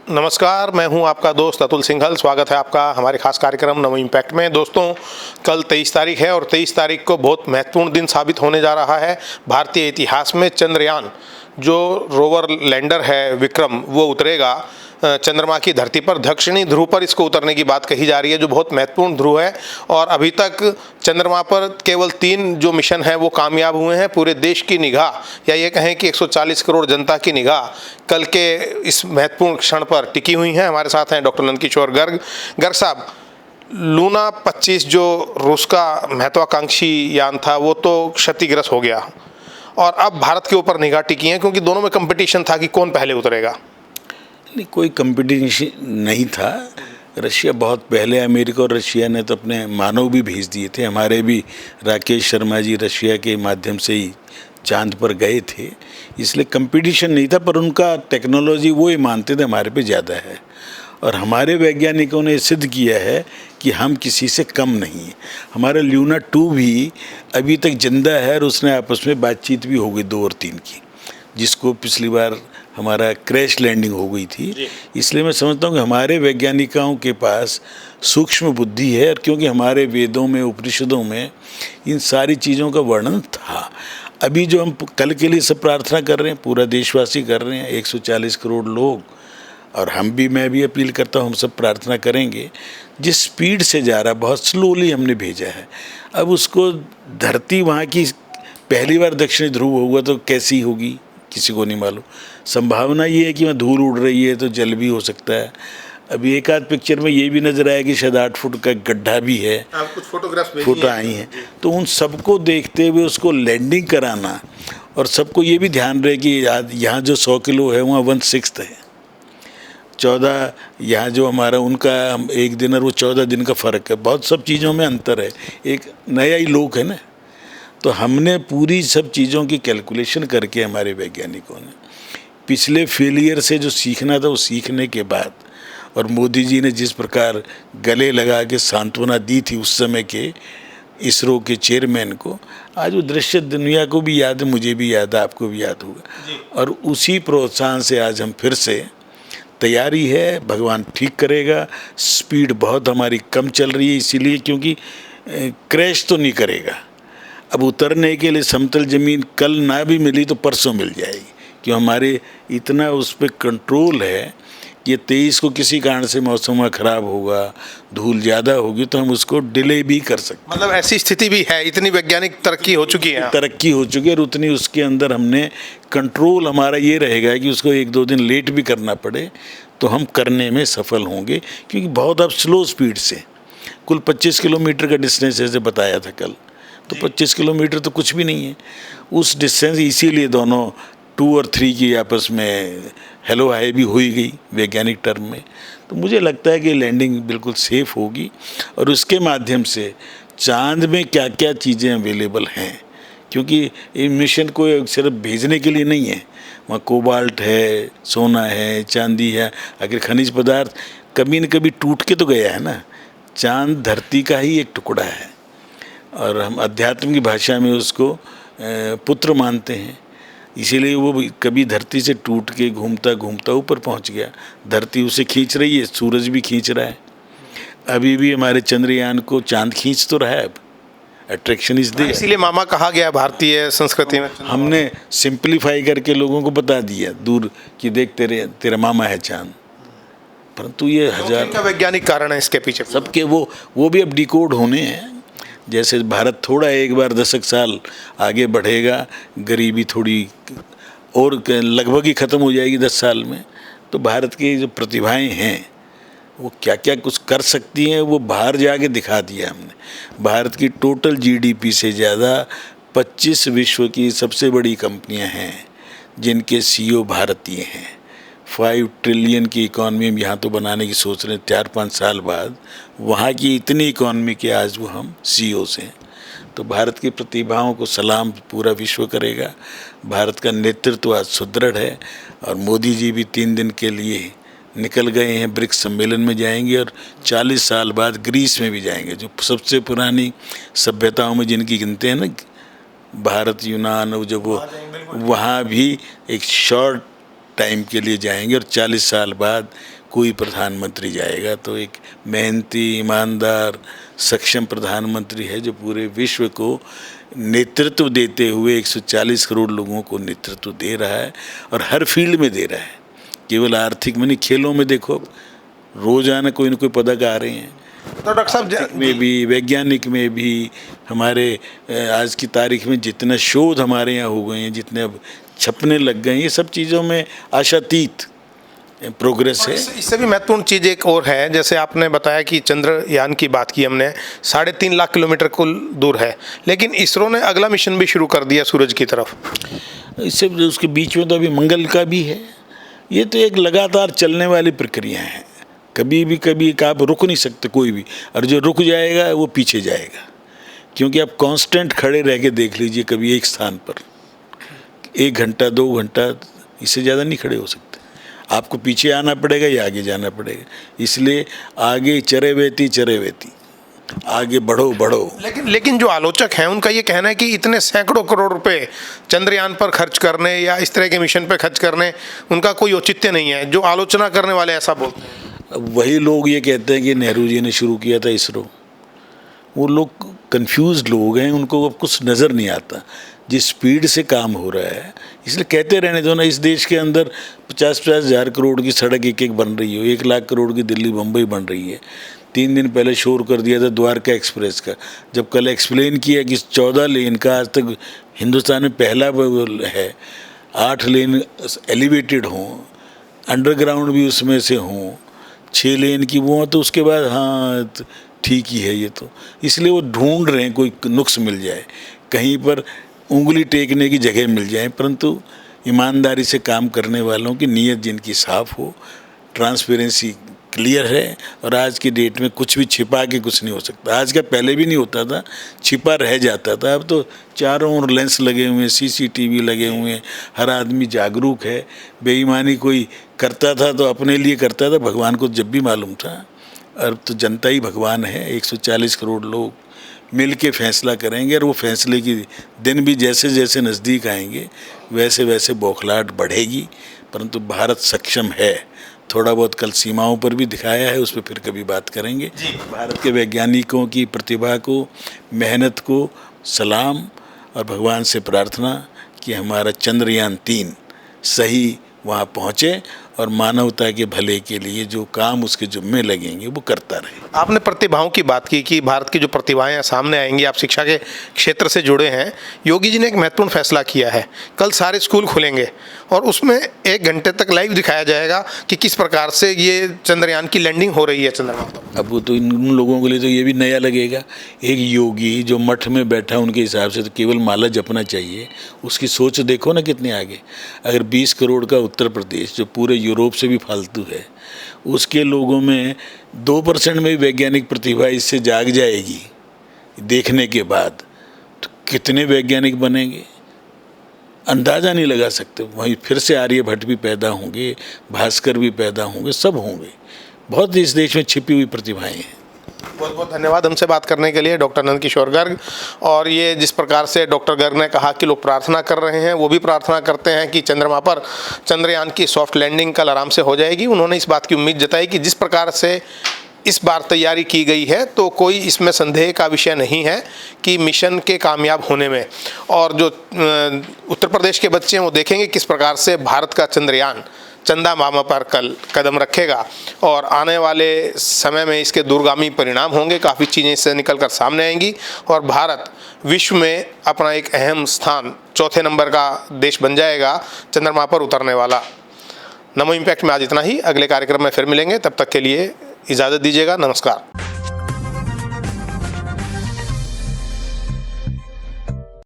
नमस्कार, मैं हूं आपका दोस्त अतुल सिंघल। स्वागत है आपका हमारे खास कार्यक्रम नमो इम्पैक्ट में। दोस्तों, कल 23 तारीख है और 23 तारीख को बहुत महत्वपूर्ण दिन साबित होने जा रहा है। भारतीय इतिहास में चंद्रयान, जो रोवर लैंडर है विक्रम, वो उतरेगा चंद्रमा की धरती पर। दक्षिणी ध्रुव पर इसको उतरने की बात कही जा रही है, जो बहुत महत्वपूर्ण ध्रुव है। और अभी तक चंद्रमा पर केवल 3 जो मिशन हैं वो कामयाब हुए हैं। पूरे देश की निगाह, या ये कहें कि 140 करोड़ जनता की निगाह कल के इस महत्वपूर्ण क्षण पर टिकी हुई है। हमारे साथ हैं डॉक्टर नंदकिशोर गर्ग। गर्ग साहब, लूना 25 जो रूस का महत्वाकांक्षी यान था वो तो क्षतिग्रस्त हो गया और अब भारत के ऊपर निगाह टिकी है, क्योंकि दोनों में कंपटीशन था कि कौन पहले उतरेगा। नहीं, कोई कंपटीशन नहीं था। रशिया बहुत पहले, अमेरिका और रशिया ने तो अपने मानव भी भेज दिए थे। हमारे भी राकेश शर्मा जी रशिया के माध्यम से ही चांद पर गए थे, इसलिए कंपटीशन नहीं था। पर उनका टेक्नोलॉजी वो ही मानते थे हमारे पे ज़्यादा है, और हमारे वैज्ञानिकों ने सिद्ध किया है कि हम किसी से कम नहीं हैं। हमारा ल्यूना 2 भी अभी तक जिंदा है और उसने आपस में बातचीत भी हो गई 2 और 3 की, जिसको पिछली बार हमारा क्रैश लैंडिंग हो गई थी। इसलिए मैं समझता हूँ कि हमारे वैज्ञानिकों के पास सूक्ष्म बुद्धि है, और क्योंकि हमारे वेदों में, उपनिषदों में इन सारी चीज़ों का वर्णन था। अभी जो हम कल के लिए सब प्रार्थना कर रहे हैं, पूरा देशवासी कर रहे हैं, 140 करोड़ लोग, और हम भी, मैं भी अपील करता हूँ, हम सब प्रार्थना करेंगे। जिस स्पीड से जा रहा, बहुत स्लोली हमने भेजा है। अब उसको धरती वहाँ की पहली बार दक्षिणी ध्रुव होगा तो कैसी होगी किसी को नहीं मालूम। संभावना ये है कि वहाँ धूल उड़ रही है तो जल भी हो सकता है। अभी एक आध पिक्चर में ये भी नजर आया कि शायद 8 फुट का गड्ढा भी है, कुछ फोटो आई हैं। तो उन सबको देखते हुए उसको लैंडिंग कराना, और सबको ये भी ध्यान रहे कि यहाँ जो 100 किलो है वहाँ 1/6 है। 14 यहाँ जो हमारा उनका एक दिन और वो 14 दिन का फ़र्क है। बहुत सब चीज़ों में अंतर है, एक नया ही लोक है ना। तो हमने पूरी सब चीज़ों की कैलकुलेशन करके, हमारे वैज्ञानिकों ने पिछले फेलियर से जो सीखना था वो सीखने के बाद, और मोदी जी ने जिस प्रकार गले लगा के सांत्वना दी थी उस समय के इसरो के चेयरमैन को, आज वो दृश्य दुनिया को भी याद है, मुझे भी याद है, आपको भी याद होगा। और उसी प्रोत्साहन से आज हम फिर से, तैयारी है, भगवान ठीक करेगा। स्पीड बहुत हमारी कम चल रही है इसीलिए, क्योंकि क्रैश तो नहीं करेगा। अब उतरने के लिए समतल ज़मीन कल ना भी मिली तो परसों मिल जाएगी, क्यों हमारे इतना उस पर कंट्रोल है। ये 23 को किसी कारण से मौसम ख़राब होगा, धूल ज़्यादा होगी, तो हम उसको डिले भी कर सकते। मतलब ऐसी स्थिति भी है, इतनी वैज्ञानिक तरक्की हो चुकी है। तरक्की हो चुकी है, और उतनी उसके अंदर हमने कंट्रोल, हमारा ये रहेगा कि उसको 1-2 दिन लेट भी करना पड़े तो हम करने में सफल होंगे। क्योंकि बहुत अब स्लो स्पीड से, कुल 25 किलोमीटर का डिस्टेंस जैसे बताया था कल, तो 25 किलोमीटर तो कुछ भी नहीं है उस डिस्टेंस। इसीलिए दोनों 2 और 3 की आपस में हेलो हाय भी हुई गई वैज्ञानिक टर्म में। तो मुझे लगता है कि लैंडिंग बिल्कुल सेफ होगी, और उसके माध्यम से चांद में क्या क्या चीज़ें अवेलेबल हैं, क्योंकि ये मिशन को सिर्फ भेजने के लिए नहीं है। वहाँ कोबाल्ट है, सोना है, चांदी है, आखिर खनिज पदार्थ कभी न कभी टूट के तो गया है ना। चांद धरती का ही एक टुकड़ा है, और हम अध्यात्म की भाषा में उसको पुत्र मानते हैं। इसीलिए वो कभी धरती से टूट के घूमता घूमता ऊपर पहुंच गया। धरती उसे खींच रही है, सूरज भी खींच रहा है। अभी भी हमारे चंद्रयान को चांद खींच तो रहा है। अब अट्रैक्शन इज देयर, इसीलिए मामा कहा गया भारतीय संस्कृति में। हमने सिंप्लीफाई करके लोगों को बता दिया दूर कि देख तेरा मामा है चांद। परंतु ये हजार का वैज्ञानिक कारण है इसके पीछे सबके, वो भी अब डिकोड होने हैं। जैसे भारत थोड़ा एक बार 10 साल आगे बढ़ेगा, गरीबी थोड़ी और लगभग ही ख़त्म हो जाएगी 10 साल में, तो भारत की जो प्रतिभाएं हैं वो क्या क्या कुछ कर सकती हैं वो बाहर जाके दिखा दिया हमने। भारत की टोटल जीडीपी से ज़्यादा 25 विश्व की सबसे बड़ी कंपनियां हैं जिनके सीईओ भारतीय हैं। 5 ट्रिलियन की इकॉनमी हम यहाँ तो बनाने की सोच रहे हैं 4-5 साल बाद। वहाँ की इतनी इकॉनमी के आज वो हम सीईओ हैं। तो भारत की प्रतिभाओं को सलाम पूरा विश्व करेगा। भारत का नेतृत्व आज सुदृढ़ है, और मोदी जी भी 3 दिन के लिए निकल गए हैं, ब्रिक्स सम्मेलन में जाएंगे, और 40 साल बाद ग्रीस में भी जाएंगे, जो सबसे पुरानी सभ्यताओं में जिनकी गिनते हैं ना, भारत, यूनान, जब वो वहाँ भी एक शॉर्ट टाइम के लिए जाएंगे, और 40 साल बाद कोई प्रधानमंत्री जाएगा तो एक मेहनती, ईमानदार, सक्षम प्रधानमंत्री है जो पूरे विश्व को नेतृत्व देते हुए 140 करोड़ लोगों को नेतृत्व दे रहा है और हर फील्ड में दे रहा है। केवल आर्थिक में नहीं, खेलों में देखो रोजाना कोई न कोई पदक आ रहे हैं। तो डॉक्टर साहब में भी, वैज्ञानिक में भी, हमारे आज की तारीख में जितना शोध हमारे यहाँ हो गए हैं, जितने अब छपने लग गए हैं, ये सब चीज़ों में आशातीत प्रोग्रेस है। इससे भी महत्वपूर्ण चीज़ एक और है, जैसे आपने बताया कि चंद्रयान की बात की हमने, 3.5 लाख किलोमीटर कुल दूर है, लेकिन इसरो ने अगला मिशन भी शुरू कर दिया सूरज की तरफ। इससे उसके बीच में तो अभी मंगल का भी है। ये तो एक लगातार चलने वाली प्रक्रिया है, कभी आप रुक नहीं सकते कोई भी, और जो रुक जाएगा वो पीछे जाएगा। क्योंकि आप कांस्टेंट खड़े रह के देख लीजिए, कभी एक स्थान पर 1 घंटा 2 घंटा, इससे ज़्यादा नहीं खड़े हो सकते। आपको पीछे आना पड़ेगा या आगे जाना पड़ेगा। इसलिए आगे चरे वेती आगे बढ़ो। लेकिन जो आलोचक हैं उनका ये कहना है कि इतने सैकड़ों करोड़ रुपए चंद्रयान पर खर्च करने या इस तरह के मिशन पर खर्च करने उनका कोई औचित्य नहीं है। जो आलोचना करने वाले ऐसा बोलते हैं। वही लोग ये कहते हैं कि नेहरू जी ने शुरू किया था इसरो। वो लोग कंफ्यूज्ड लोग हैं, उनको अब कुछ नज़र नहीं आता जिस स्पीड से काम हो रहा है। इसलिए कहते रहने दो ना, इस देश के अंदर 50-50 हज़ार करोड़ की सड़क एक बन रही हो, 1 लाख करोड़ की दिल्ली बम्बई बन रही है। 3 दिन पहले शोर कर दिया था द्वारका एक्सप्रेस का, जब कल एक्सप्लेन किया कि 14 लेन का आज तक हिंदुस्तान में पहला है, 8 लेन एलिवेटेड हों, अंडरग्राउंड भी उसमें से हों, 6 लेन की वो, तो उसके बाद हाँ ठीक ही है ये तो। इसलिए वो ढूंढ रहे हैं कोई नुक्स मिल जाए, कहीं पर उंगली टेकने की जगह मिल जाए, परंतु ईमानदारी से काम करने वालों की नीयत जिनकी साफ़ हो, ट्रांसपेरेंसी क्लियर है, और आज की डेट में कुछ भी छिपा के कुछ नहीं हो सकता। आज का पहले भी नहीं होता था, छिपा रह जाता था। अब तो चारों ओर लेंस लगे हुए हैं, CCTV लगे हुए हैं, हर आदमी जागरूक है। बेईमानी कोई करता था तो अपने लिए करता था, भगवान को जब भी मालूम था। अब तो जनता ही भगवान है। 140 करोड़ लोग मिल के फैसला करेंगे, और वो फैसले की दिन भी जैसे जैसे नज़दीक आएंगे वैसे वैसे बौखलाहट बढ़ेगी। परंतु भारत सक्षम है। थोड़ा बहुत कल सीमाओं पर भी दिखाया है, उस पर फिर कभी बात करेंगे। भारत के वैज्ञानिकों की प्रतिभा को, मेहनत को सलाम, और भगवान से प्रार्थना कि हमारा चंद्रयान 3 सही वहाँ पहुँचे और मानवता के भले के लिए जो काम उसके जुम्मे लगेंगे वो करता रहे। आपने प्रतिभाओं की बात की कि भारत की जो प्रतिभाएं सामने आएंगी। आप शिक्षा के क्षेत्र से जुड़े हैं। योगी जी ने एक महत्वपूर्ण फैसला किया है, कल सारे स्कूल खुलेंगे और उसमें 1 घंटे तक लाइव दिखाया जाएगा कि किस प्रकार से ये चंद्रयान की लैंडिंग हो रही है चंद्रमा पर। अब वो तो इन लोगों के लिए तो ये भी नया लगेगा। एक योगी जो मठ में बैठा, उनके हिसाब से तो केवल माला जपना चाहिए। उसकी सोच देखो ना कितने आगे। अगर 20 करोड़ का उत्तर प्रदेश जो पूरे यूरोप से भी फालतू है, उसके लोगों में 2% में भी वैज्ञानिक प्रतिभा इससे जाग जाएगी देखने के बाद, तो कितने वैज्ञानिक बनेंगे अंदाज़ा नहीं लगा सकते। वहीं फिर से आर्यभट्ट भी पैदा होंगे, भास्कर भी पैदा होंगे, सब होंगे। बहुत इस देश में छिपी हुई प्रतिभाएं हैं। बहुत बहुत धन्यवाद हमसे बात करने के लिए डॉक्टर नंदकिशोर गर्ग। और ये जिस प्रकार से डॉक्टर गर्ग ने कहा कि लोग प्रार्थना कर रहे हैं, वो भी प्रार्थना करते हैं कि चंद्रमा पर चंद्रयान की सॉफ्ट लैंडिंग कल आराम से हो जाएगी। उन्होंने इस बात की उम्मीद जताई कि जिस प्रकार से इस बार तैयारी की गई है तो कोई इसमें संदेह का विषय नहीं है कि मिशन के कामयाब होने में। और जो उत्तर प्रदेश के बच्चे हैं वो देखेंगे किस प्रकार से भारत का चंद्रयान चंदा मामा पर कल कदम रखेगा, और आने वाले समय में इसके दूरगामी परिणाम होंगे। काफ़ी चीज़ें इससे निकलकर सामने आएंगी और भारत विश्व में अपना एक अहम स्थान, 4थे नंबर का देश बन जाएगा चंद्रमा पर उतरने वाला। नमो इम्पैक्ट में आज इतना ही। अगले कार्यक्रम में फिर मिलेंगे, तब तक के लिए इजाज़त दीजिएगा। नमस्कार।